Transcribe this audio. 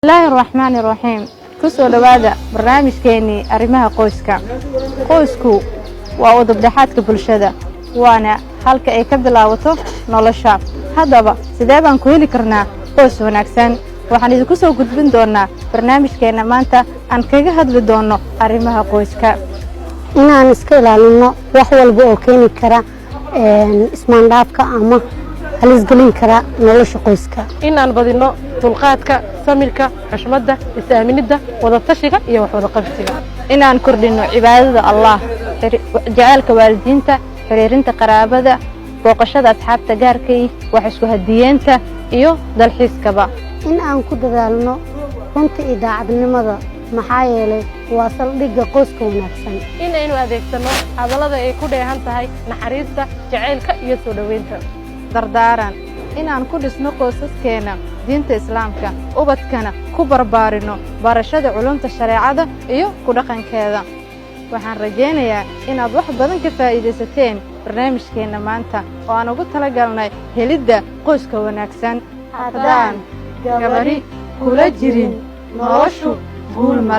الله الرحمن الرحيم كسو دوادا برنامج كيني أرمها قوسكا قوسكو وأوضب دحاتك بالشدة وانا حالك اي كبدلاوتو نولشا هادابا سيدابان كويلي كرنا قوس وناكسان waxaan idinku soo gudbin doonaa barnaamijkeena maanta aan kaga hadli doono arimaha qoyska inaan iska ilaalino wax walba oo keeni kara ismaandhaafka ama halis gelin kara nolosha qoyska inaan badino dulqaadka samirka xushmada is-aaminida wada tashiga iyo wax wada qabsiga inaan kordhino cibaadada Allah jacaylka waalidiinta xiriirinta qaraabada booqashada asxaabta gaarkay wax isku hadiyeenta iyo dalxiiskaba in aan ku dadaalno runta iyo daacadnimada maxaa yeelay waa saldhigga qoyska wanaagsan inaynu adeegsano hadallada ay ku dheehan tahay naxariista jacaylka iyo soo dhaweynta dardaaran inaan ku dhisno qoysaskeena diinta islaamka ubadkana ku barbaarino barashada culumta shareecada iyo ku dhaqankeeda waxaan rajaynayaa inaad wax badan ka faa'iideysateen barnaamijkeena maanta oo aan ugu talagalnay helidda qoyska wanaagsan haddaan gabari kula jirin noloshu guul male